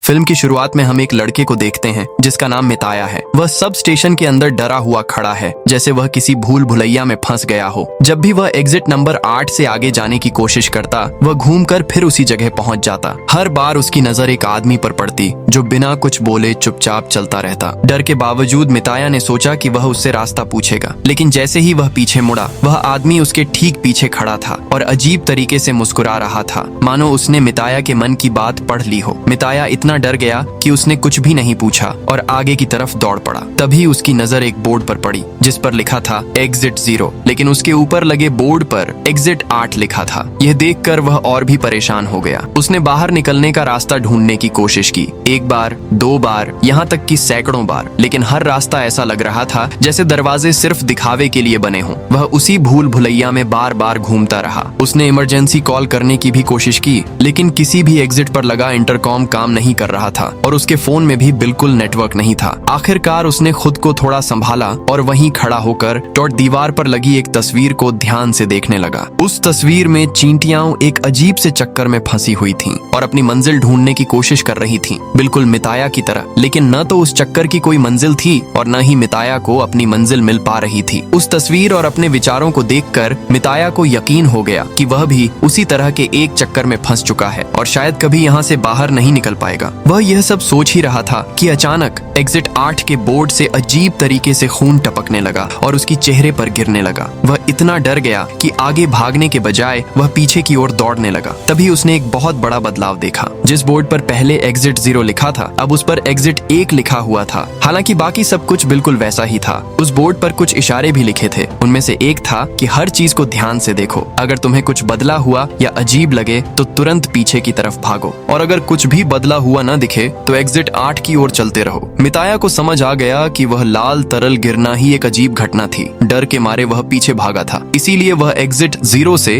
Film की शुरुआत में हम एक लड़के को देखते हैं जिसका नाम मिताया है। वह सब स्टेशन के अंदर डरा हुआ खड़ा है, जैसे वह किसी भूल भुलैया में फंस गया हो। जब भी वह एग्जिट नंबर 8 से आगे जाने की कोशिश करता, वह घूमकर फिर उसी जगह पहुंच जाता। हर बार उसकी नजर एक आदमी पर पड़ती जो बिना कुछ बोले चुपचाप चलता रहता। डर के बावजूद मिताया ने सोचा कि वह उससे रास्ता पूछेगा, लेकिन जैसे ही वह पीछे मुड़ा, वह आदमी उसके ठीक पीछे खड़ा था और अजीब तरीके से मुस्कुरा रहा था, मानो उसने मिताया के मन की बात पढ़ ली हो। मिताया इतना डर गया कि उसने कुछ भी नहीं पूछा और आगे की तरफ दौड़ पड़ा। तभी उसकी नजर एक बोर्ड पर पड़ी जिस पर लिखा था एग्जिट 0, लेकिन उसके ऊपर लगे बोर्ड पर एग्जिट 8 लिखा था। यह देखकर वह और भी परेशान हो गया। उसने बाहर निकलने का रास्ता ढूंढने की कोशिश की, एक बार, 2 बार, यहाँ तक कि सैकड़ों बार, लेकिन हर रास्ता ऐसा लग रहा था जैसे दरवाजे सिर्फ दिखावे के लिए बने हों। वह उसी भूल भुलैया में बार बार घूमता रहा। उसने इमरजेंसी कॉल करने की भी कोशिश की, लेकिन किसी भी एग्जिट पर लगा इंटरकॉम काम नहीं कर रहा था और उसके फोन में भी बिल्कुल नेटवर्क नहीं था। आखिरकार उसने खुद को थोड़ा संभाला और वहीं खड़ा होकर दीवार पर लगी एक तस्वीर को ध्यान से देखने लगा। उस तस्वीर में चींटियां एक अजीब से चक्कर में फंसी हुई थीं और अपनी मंजिल ढूंढने की कोशिश कर रही थीं, बिल्कुल मिताया की तरह। लेकिन न तो उस चक्कर की कोई मंजिल थी और न ही मिताया को अपनी मंजिल मिल पा रही थी। उस तस्वीर और अपने विचारों को देखकर मिताया को यकीन हो गया कि वह भी उसी तरह के एक चक्कर में फंस चुका है और शायद कभी यहाँ से बाहर नहीं निकल पाएगा। वह यह सब सोच ही रहा था कि अचानक एग्जिट 8 के बोर्ड से अजीब तरीके से खून टपकने लगा और उसकी चेहरे पर गिरने लगा। वह इतना डर गया कि आगे भागने के बजाय वह पीछे की ओर दौड़ने लगा। तभी उसने एक बहुत बड़ा बदलाव देखा। जिस बोर्ड पर पहले एग्जिट 0 लिखा था, अब उस पर एग्जिट 1 लिखा हुआ था। हालांकि बाकी सब कुछ बिल्कुल वैसा ही था। उस बोर्ड पर कुछ इशारे भी लिखे थे। उनमें से एक था कि हर चीज को ध्यान से देखो, अगर तुम्हें कुछ बदला हुआ या अजीब लगे तो तुरंत पीछे की तरफ भागो, और अगर कुछ भी बदला हुआ न दिखे तो एग्जिट 8 की ओर चलते रहो। मिताया को समझ आ गया कि वह लाल तरल गिरना ही एक अजीब घटना थी। डर के मारे वह पीछे भागा था, इसीलिए वह एग्जिट 0 से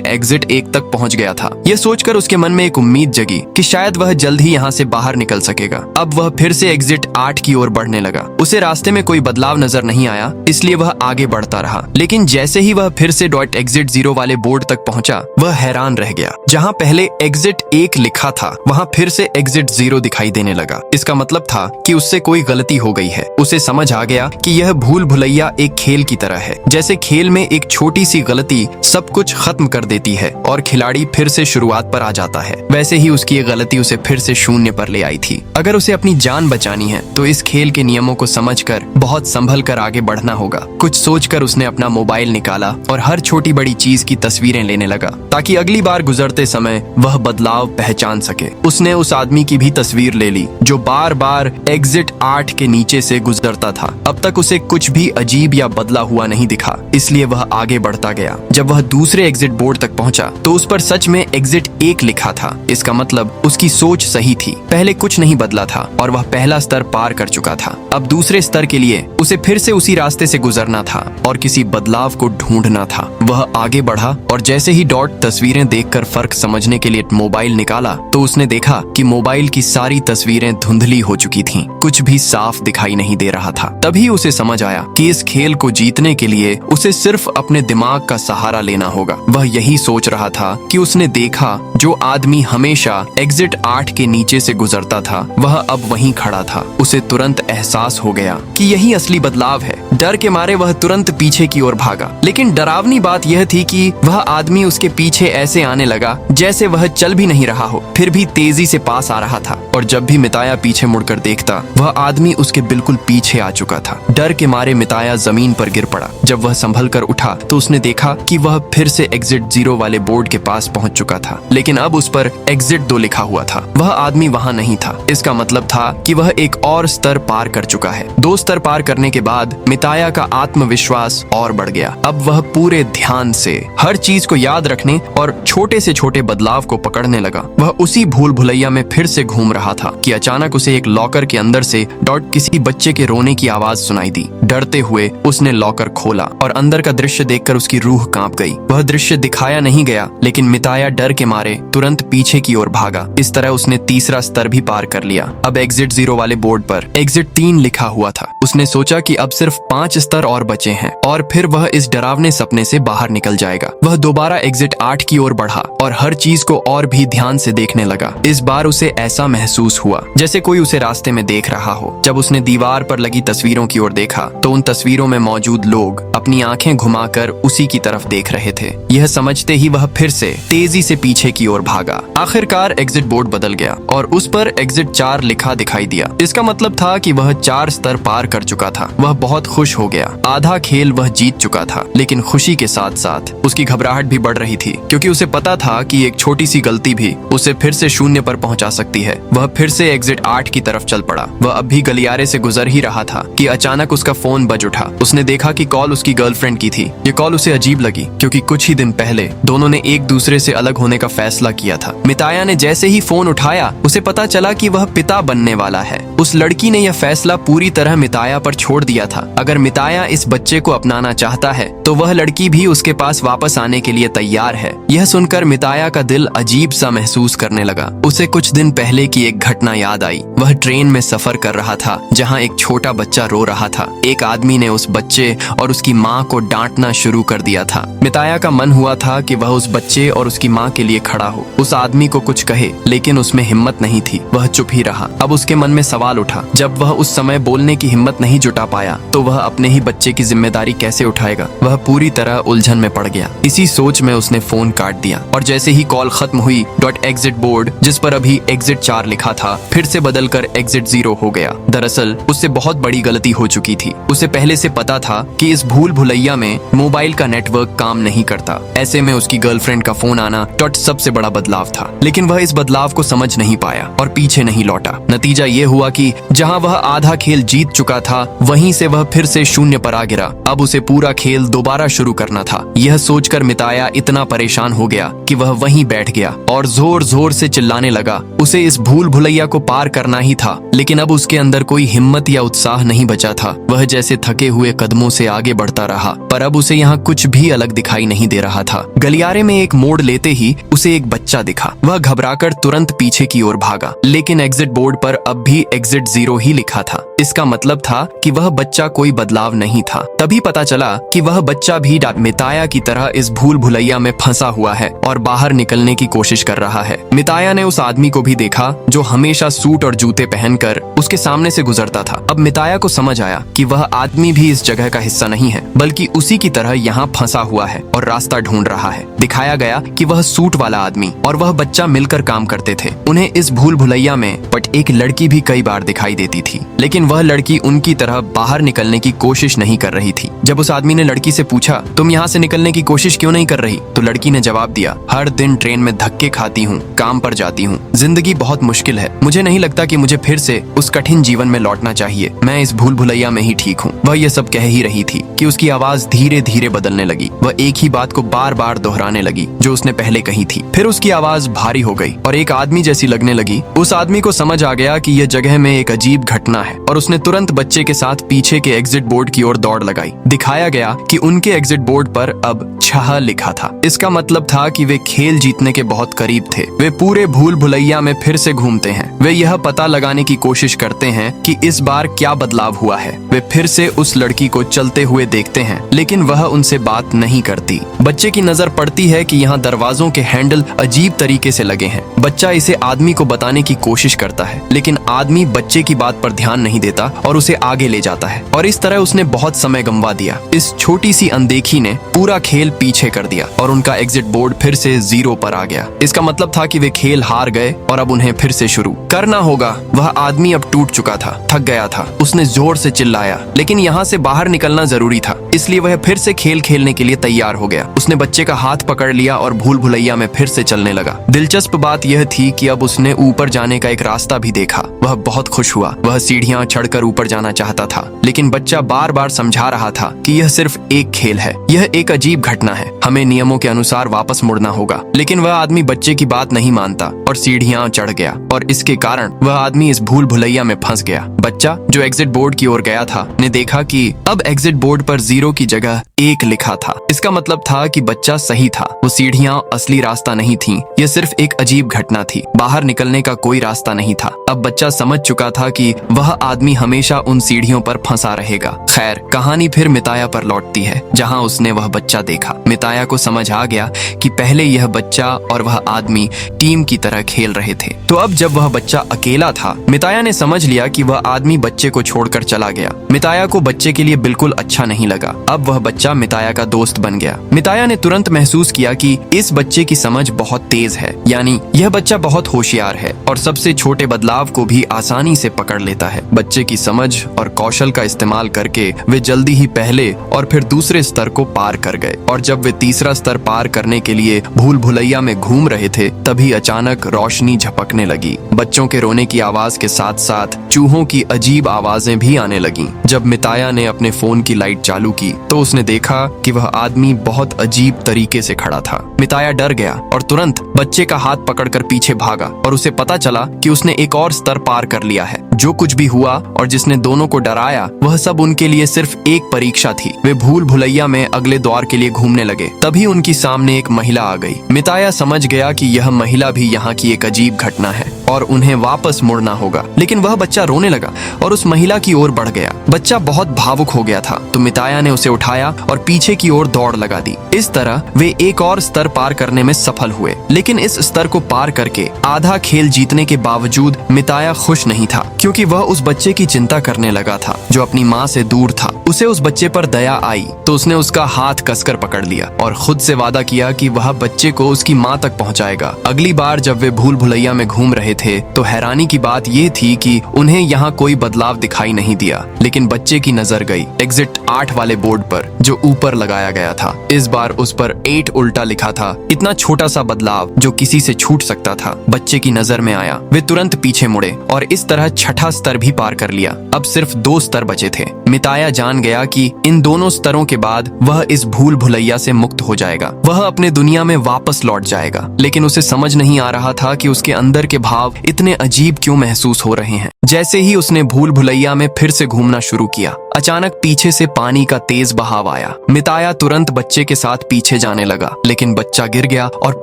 एग्जिट 1 तक पहुंच गया था। यह सोचकर उसके मन में एक उम्मीद जगी कि शायद वह जल्द ही यहाँ से बाहर निकल सकेगा। अब वह फिर से एग्जिट 8 की ओर बढ़ने लगा। उसे रास्ते में कोई बदलाव नजर नहीं आया, इसलिए वह आगे बढ़ता रहा। लेकिन जैसे ही वह फिर से एग्जिट 0 वाले बोर्ड तक पहुंचा, वह हैरान रह गया। जहाँ पहले एग्जिट 1 लिखा था, वहाँ फिर से एग्जिट 0 दिखाई देने लगा। इसका मतलब था कि उससे कोई गलती हो गई है। उसे समझ आ गया कि यह भूल भुलैया एक खेल की तरह है। जैसे खेल में एक छोटी सी गलती सब कुछ खत्म कर देती है और खिलाड़ी फिर से शुरुआत पर आ जाता है, वैसे ही उसकी ये गलती उसे फिर से शून्य पर ले आई थी। अगर उसे अपनी जान बचानी है तो इस खेल के नियमों को समझकर बहुत संभल कर आगे बढ़ना होगा। कुछ सोचकर उसने अपना मोबाइल निकाला और हर छोटी बड़ी चीज की तस्वीरें लेने लगा, ताकि अगली बार गुजरते समय वह बदलाव पहचान सके। उसने उस आदमी की भी तस्वीर ले ली जो बार बार एग्जिट 8 के नीचे से गुजरता था। अब तक उसे कुछ भी अजीब या बदला हुआ नहीं दिखा, इसलिए वह आगे बढ़ता गया। जब वह दूसरे एग्जिट बोर्ड तक पहुंचा तो उस पर सच में एग्जिट 1 लिखा था। इसका मतलब उसकी सोच सही थी। पहले कुछ नहीं बदला था और वह पहला स्तर पार कर चुका था। अब दूसरे स्तर के लिए उसे फिर से उसी रास्ते से गुजरना था और किसी बदलाव को ढूंढना था। वह आगे बढ़ा और जैसे ही तस्वीरें देखकर फर्क समझने के लिए मोबाइल निकाला तो उसने देखा कि मोबाइल की सारी तस्वीरें धुंधली हो चुकी थीं। कुछ भी साफ दिखाई नहीं दे रहा था। तभी उसे समझ आया कि इस खेल को जीतने के लिए उसे सिर्फ अपने दिमाग का सहारा लेना होगा। वह यही सोच रहा था कि उसने देखा जो आदमी हमेशा एग्जिट 8 के नीचे से गुजरता था, वह अब वहीं खड़ा था। उसे तुरंत एहसास हो गया कि यही असली बदलाव है। डर के मारे वह तुरंत पीछे की ओर भागा, लेकिन डरावनी बात यह थी कि वह आदमी उसके पीछे ऐसे आने लगा जैसे वह चल भी नहीं रहा हो, फिर भी तेजी से पास आ रहा था। और जब भी मिताया पीछे मुड़कर देखता, वह आदमी उसके बिल्कुल पीछे आ चुका था। डर के मारे मिताया जमीन पर गिर पड़ा। जब वह संभल कर उठा तो उसने देखा कि वह फिर से एग्जिट 0 वाले बोर्ड के पास पहुंच चुका था, लेकिन अब उस पर एग्जिट 2 लिखा हुआ था। वह आदमी वहां नहीं था। इसका मतलब था कि वह एक और स्तर पार कर चुका है। 2 स्तर पार करने के बाद मिताया का आत्मविश्वास और बढ़ गया। अब वह पूरे ध्यान से हर चीज को याद रखने और छोटे से छोटे बदलाव को पकड़ने लगा। वह उसी भूल भुलैया में फिर से घूम रहा था कि अचानक उसे एक लॉकर के अंदर से किसी बच्चे के रोने की आवाज सुनाई दी। डरते हुए उसने लॉकर खोला और अंदर का दृश्य देखकर उसकी रूह कांप गई। वह दृश्य दिखाया नहीं गया, लेकिन मिताया डर के मारे तुरंत पीछे की ओर भागा। इस तरह उसने तीसरा स्तर भी पार कर लिया। अब एग्जिट 0 वाले बोर्ड पर एग्जिट 3 लिखा हुआ था। उसने सोचा कि अब सिर्फ 5 स्तर और बचे हैं और फिर वह इस डरावने सपने से बाहर निकल जाएगा। वह दोबारा एग्जिट 8 की ओर बढ़ा और हर चीज को और भी ध्यान से देखने लगा। इस बार उसे ऐसा महसूस हुआ जैसे कोई उसे रास्ते में देख रहा हो। जब उसने दीवार पर लगी तस्वीरों की ओर देखा तो उन तस्वीरों में मौजूद लोग अपनी आंखें घुमाकर उसी की तरफ देख रहे थे। यह समझते ही वह फिर से तेजी से पीछे की ओर भागा। आखिरकार एग्जिट बोर्ड बदल गया और उस पर एग्जिट 4 लिखा दिखाई दिया। इसका मतलब था कि वह 4 स्तर पार कर चुका था। वह बहुत खुश हो गया। आधा खेल वह जीत चुका था, लेकिन खुशी के साथ साथ उसकी घबराहट भी बढ़ रही थी, क्योंकि उसे पता था कि एक छोटी सी गलती भी उसे फिर से शून्य पर पहुंचा सकती है। वह फिर से एग्जिट 8 की तरफ चल पड़ा। वह अब भी गलियारे से गुजर ही रहा था कि अचानक उसका फोन बज उठा। उसने देखा कि कॉल उसकी गर्लफ्रेंड की थी। ये कॉल उसे अजीब लगी, क्योंकि कुछ ही दिन पहले दोनों ने एक दूसरे से अलग होने का फैसला किया था। मिताया ने जैसे ही फोन उठाया, उसे पता चला कि वह पिता बनने वाला है। उस लड़की ने यह फैसला पूरी तरह मिताया पर छोड़ दिया था। अगर मिताया इस बच्चे को अपनाना चाहता है तो वह लड़की भी उसके पास वापस आने के लिए तैयार है। यह सुनकर मिताया का दिल अजीब सा महसूस करने लगा। उसे कुछ दिन पहले की एक घटना याद आई। वह ट्रेन में सफर कर रहा था, जहां एक छोटा बच्चा रो रहा था। एक आदमी ने उस बच्चे और उसकी माँ को डांटना शुरू कर दिया था। मिताया का मन हुआ था कि वह उस बच्चे और उसकी माँ के लिए खड़ा हो, उस आदमी को कुछ कहे, लेकिन उसमें हिम्मत नहीं थी। वह चुप ही रहा। अब उसके मन में सवाल उठा, जब वह उस समय बोलने की हिम्मत नहीं जुटा पाया तो वह अपने ही बच्चे की जिम्मेदारी कैसे उठाएगा। वह पूरी तरह उलझन में पड़ गया। इसी सोच में उसने फोन काट दिया और जैसे ही कॉल खत्म हुई, एग्जिट बोर्ड जिस पर अभी एग्जिट 4 लिखा था फिर से बदलकर एग्जिट 0 हो गया। दरअसल उससे बहुत बड़ी गलती हो चुकी थी। उसे पहले से पता था कि इस भूल भुलैया में मोबाइल का नेटवर्क काम नहीं करता। ऐसे में उसकी गर्लफ्रेंड का फोन आना सबसे बड़ा बदलाव था, लेकिन वह इस बदलाव को समझ नहीं पाया और पीछे नहीं लौटा। नतीजा ये हुआ कि जहां वह आधा खेल जीत चुका था, वहीं से वह फिर से शून्य पर आ गिरा। अब उसे पूरा खेल दोबारा शुरू करना था। यह सोचकर मिताया इतना परेशान हो गया कि वह वहीं बैठ गया और जोर जोर से चिल्लाने लगा। उसे इस भूल भुलैया को पार करना ही था, लेकिन अब उसके अंदर कोई हिम्मत या उत्साह नहीं बचा था। वह जैसे थके हुए कदमों से आगे बढ़ता रहा, पर अब उसे यहाँ कुछ भी अलग दिखाई नहीं दे रहा था। गलियारे में एक मोड़ लेते ही उसे एक बच्चा दिखा। वह घबराकर तुरंत पीछे की ओर भागा, लेकिन एग्जिट बोर्ड पर अब भी एग्जिट 0 ही लिखा था। इसका मतलब था कि वह बच्चा कोई बदलाव नहीं था। तभी पता चला कि वह बच्चा भी मिताया की तरह इस भूल भुलैया में फंसा हुआ है और बाहर निकलने की कोशिश कर रहा है। मिताया ने उस आदमी को भी देखा जो हमेशा सूट और जूते पहनकर उसके सामने से गुजरता था। अब मिताया को समझ आया कि वह आदमी भी इस जगह का हिस्सा नहीं है, बल्कि उसी की तरह यहाँ फंसा हुआ है और रास्ता ढूंढ रहा है। दिखाया गया कि वह सूट वाला आदमी और वह बच्चा मिलकर काम करते थे। उन्हें इस भूल भुलैया में एक लड़की भी कई बार दिखाई देती थी, लेकिन वह लड़की उनकी तरह बाहर निकलने की कोशिश नहीं कर रही थी। जब उस आदमी ने लड़की से पूछा, तुम यहाँ से निकलने की कोशिश क्यों नहीं कर रही, तो लड़की ने जवाब दिया, हर दिन ट्रेन में धक्के खाती हूँ, काम पर जाती हूँ, जिंदगी बहुत मुश्किल है, मुझे नहीं लगता कि मुझे फिर से उस कठिन जीवन में लौटना चाहिए, मैं इस भूल भुलैया में ही ठीक हूँ। वह यह सब कह ही रही थी कि उसकी आवाज धीरे धीरे बदलने लगी। वह एक ही बात को बार बार दोहराने लगी जो उसने पहले कही थी। फिर उसकी आवाज भारी हो गई और एक आदमी जैसी लगने लगी। उस आदमी को समझ आ गया कि यह जगह में एक अजीब घटना है और उसने तुरंत बच्चे के साथ पीछे के एग्जिट बोर्ड की ओर दौड़ लगाई। दिखाया गया कि उनके एग्जिट बोर्ड पर अब 6 लिखा था। इसका मतलब था कि वे खेल जीतने के बहुत करीब थे। वे पूरे भूल भुलैया में फिर से घूमते हैं। वे यह पता लगाने की कोशिश करते हैं कि इस बार क्या बदलाव हुआ है। वे फिर से उस लड़की को चलते हुए देखते हैं, लेकिन वह उनसे बात नहीं करती। बच्चे की नजर पड़ती है कि यहाँ दरवाजों के हैंडल अजीब तरीके से लगे हैं। बच्चा इसे आदमी को बताने की कोशिश करता है, लेकिन आदमी बच्चे की बात पर ध्यान नहीं देता और उसे आगे ले जाता है और इस तरह उसने बहुत समय गंवा दिया। इस छोटी सी अनदेखी ने पूरा खेल पीछे कर दिया और उनका एग्जिट बोर्ड फिर से 0 पर आ गया। इसका मतलब था कि वे खेल हार गए और अब उन्हें फिर से शुरू करना होगा। वह आदमी अब टूट चुका था, थक गया था। उसने जोर से चिल्लाया, लेकिन यहाँ से बाहर निकलना जरूरी था, इसलिए वह फिर से खेल खेलने के लिए तैयार हो गया। उसने बच्चे का हाथ पकड़ लिया और भूल भुलैया में फिर से चलने लगा। दिलचस्प बात यह थी कि अब उसने ऊपर जाने का एक रास्ता भी देखा। वह बहुत खुश हुआ। वह सीढ़ियां चढ़कर ऊपर जाना चाहता था, लेकिन बच्चा बार बार समझा रहा था कि यह सिर्फ एक खेल है, यह एक अजीब घटना है, हमें नियमों के अनुसार वापस मुड़ना होगा। लेकिन वह आदमी बच्चे की बात नहीं मानता और सीढ़ियां चढ़ गया और इसके कारण वह आदमी इस भूल भुलैया में फंस गया। बच्चा जो एग्जिट बोर्ड की ओर गया था ने देखा कि अब एग्जिट बोर्ड पर 0 की जगह 1 लिखा था। इसका मतलब था कि बच्चा सही था। वो सीढ़ियां असली रास्ता नहीं थीं। यह सिर्फ एक अजीब घटना थी। बाहर निकलने का कोई रास्ता नहीं था। अब बच्चा समझ चुका था कि वह आदमी हमेशा उन सीढ़ियों पर फंसा रहेगा। खैर, कहानी फिर मिताया पर लौटती है, जहां उसने वह बच्चा देखा। मिताया को समझ आ गया कि पहले यह बच्चा और वह आदमी टीम की तरह खेल रहे थे। तो अब जब वह बच्चा अकेला था, मिताया ने समझ लिया कि वह आदमी बच्चे को छोड़कर चला गया। मिताया को बच्चे के लिए बिल्कुल अच्छा नहीं लगा। अब वह बच्चा मिताया का दोस्त बन गया। मिताया ने तुरंत महसूस किया कि इस बच्चे की समझ बहुत तेज है, यानी यह बच्चा बहुत होशियार है और सबसे छोटे बदलाव को भी आसानी से पकड़ लेता है। बच्चे की समझ और कौशल का इस्तेमाल करके वे जल्दी ही पहले और फिर दूसरे स्तर को पार कर गए। और जब वे तीसरा स्तर पार करने के लिए भूल भुलैया में घूम रहे थे, तभी अचानक रोशनी झपकने लगी। बच्चों के रोने की आवाज के साथ साथ चूहों की अजीब आवाजें भी आने लगीं। जब मिताया ने अपने फोन की लाइट चालू की तो उसने देखा कि वह आदमी बहुत अजीब तरीके से खड़ा था। मिताया डर गया और तुरंत बच्चे का हाथ पकड़कर पीछे भागा और उसे पता चला कि उसने एक और स्तर पार कर लिया है। जो कुछ भी हुआ और जिसने दोनों को डराया, वह सब उनके लिए सिर्फ एक परीक्षा थी। वे भूल भुलैया में अगले द्वार के लिए घूमने लगे। तभी उनकी सामने एक महिला आ गई। मिताया समझ गया कि यह महिला भी यहाँ की एक अजीब घटना है और उन्हें वापस मुड़ना होगा। लेकिन वह बच्चा रोने लगा और उस महिला की ओर बढ़ गया। बच्चा बहुत भावुक हो गया था, तो मिताया ने उसे उठाया और पीछे की ओर दौड़ लगा दी। इस तरह वे एक और स्तर पार करने में सफल हुए। लेकिन इस स्तर को पार करके आधा खेल जीतने के बावजूद मिताया खुश नहीं था, क्योंकि वह उस बच्चे की चिंता करने लगा था जो अपनी माँ से दूर था। उसे उस बच्चे पर दया आई तो उसने उसका हाथ कसकर पकड़ लिया और खुद से वादा किया कि वह बच्चे को उसकी माँ तक पहुँचाएगा। अगली बार जब वे भूल भुलैया में घूम रहे थे तो हैरानी की बात यह थी कि उन्हें यहाँ कोई बदलाव दिखाई नहीं दिया। लेकिन बच्चे की नजर गई एग्जिट 8 वाले बोर्ड पर, जो ऊपर लगाया गया था। इस बार उस पर 8 उल्टा लिखा था। इतना छोटा सा बदलाव जो किसी से छूट सकता था, बच्चे की नजर में आया। वे तुरंत पीछे मुड़े और इस तरह छठा स्तर भी पार कर लिया। अब सिर्फ 2 स्तर बचे थे। मिताया जान गया कि इन दोनों स्तरों के बाद वह इस भूल भुलैया से मुक्त हो जाएगा। वह अपने दुनिया में वापस लौट जाएगा। लेकिन उसे समझ नहीं आ रहा था कि उसके अंदर के भाव इतने अजीब क्यों महसूस हो रहे हैं। जैसे ही उसने भूल भुलैया में फिर से घूमना शुरू किया, अचानक पीछे से पानी का तेज बहाव आया। मिताया तुरंत बच्चे के साथ पीछे जाने लगा, लेकिन बच्चा गिर गया और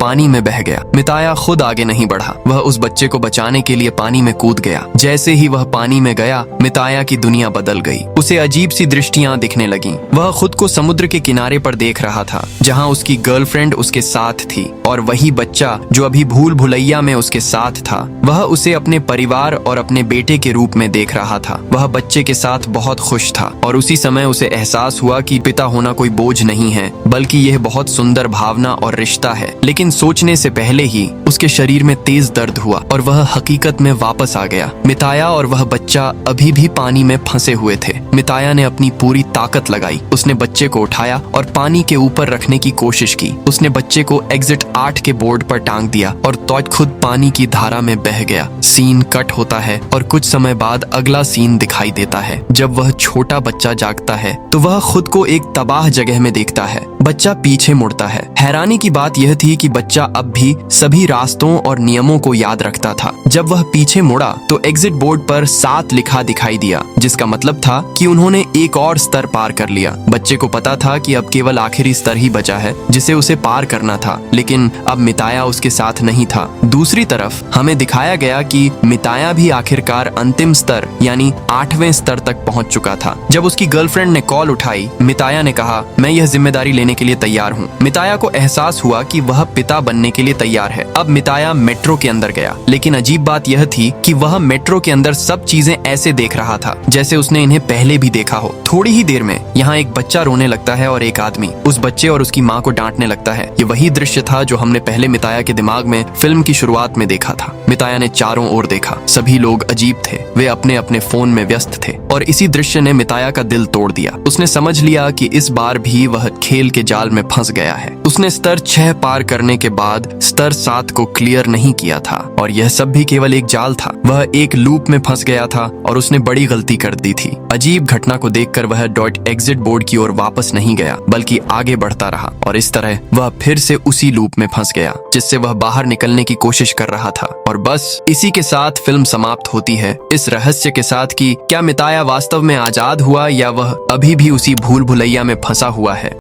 पानी में बह गया। मिताया खुद आगे नहीं बढ़ा। वह उस बच्चे को बचाने के लिए पानी में कूद गया। जैसे ही वह पानी में गया, मिताया की दुनिया बदल गई। उसे अजीब सी दृष्टियां दिखने लगीं। वह खुद को समुद्र के किनारे पर देख रहा था, जहां उसकी गर्लफ्रेंड उसके साथ थी, और वही बच्चा जो अभी भूल भुलैया में उसके साथ था, वह उसे अपने परिवार और अपने बेटे के रूप में देख रहा था। वह बच्चे के साथ बहुत खुश था और उसी समय उसे एहसास हुआ कि पिता होना कोई बोझ नहीं है, बल्कि यह बहुत सुंदर भावना और रिश्ता है। लेकिन सोचने से पहले ही उसके शरीर में तेज दर्द हुआ और वह हकीकत में वापस आ गया। मिताया और वह बच्चा अभी भी पानी में फंसे हुए थे। मिताया ने अपनी पूरी ताकत लगाई। उसने बच्चे को उठाया और पानी के ऊपर रखने की कोशिश की। उसने बच्चे को एग्जिट 8 के बोर्ड पर टांग दिया और तो खुद पानी की धारा में बह गया। सीन कट होता है और कुछ समय बाद अगला सीन दिखाई देता है। जब वह छोटा बच्चा जागता है तो वह खुद को एक तबाह जगह में देखता है। बच्चा पीछे मुड़ता है। हैरानी की बात यह थी कि बच्चा अब भी सभी रास्तों और नियमों को याद रखता था। जब वह पीछे मुड़ा तो एग्जिट बोर्ड पर 7 लिखा दिखाई दिया, जिसका मतलब था कि उन्होंने एक और स्तर पार कर लिया। बच्चे को पता था कि अब केवल आखिरी स्तर ही बचा है जिसे उसे पार करना था, लेकिन अब मिताया उसके साथ नहीं था। दूसरी तरफ हमें दिखाया गया कि मिताया भी आखिरकार अंतिम स्तर यानी 8वें स्तर तक पहुंच चुका था। जब उसकी गर्लफ्रेंड ने कॉल उठाई, मिताया ने कहा, मैं यह जिम्मेदारी लेने के लिए तैयार हूँ। मिताया को एहसास हुआ कि वह पिता बनने के लिए तैयार है। अब मिताया मेट्रो के अंदर गया, लेकिन अजीब बात यह थी कि वह मेट्रो के अंदर सब चीजें ऐसे देख रहा था जैसे उसने इन्हें पहले भी देखा हो। थोड़ी ही देर में यहाँ एक बच्चा रोने लगता है और एक आदमी उस बच्चे और उसकी माँ को डांटने लगता है। ये वही दृश्य था जो हमने पहले मिताया के दिमाग में फिल्म की शुरुआत में देखा था। मिताया ने चारों ओर देखा। सभी लोग अजीब थे। वे अपने अपने फोन में व्यस्त थे और इसी दृश्य ने मिताया का दिल तोड़ दिया। उसने समझ लिया कि इस बार भी वह खेल के जाल में फंस गया है। उसने स्तर 6 पार करने के बाद स्तर 7 को क्लियर नहीं किया था और यह सब भी केवल एक जाल था। वह एक लूप में फंस गया था और उसने बड़ी गलती कर दी थी। अजीब घटना को देखकर वह डॉट एग्जिट बोर्ड की ओर वापस नहीं गया बल्कि आगे बढ़ता रहा और इस तरह वह फिर से उसी लूप में फंस गया जिससे वह बाहर निकलने की कोशिश कर रहा था। और बस इसी के साथ फिल्म समाप्त होती है, इस रहस्य के साथ कि क्या मिताया वास्तव में आजाद हुआ या वह अभी भी उसी भूल भुलैया में फंसा हुआ है।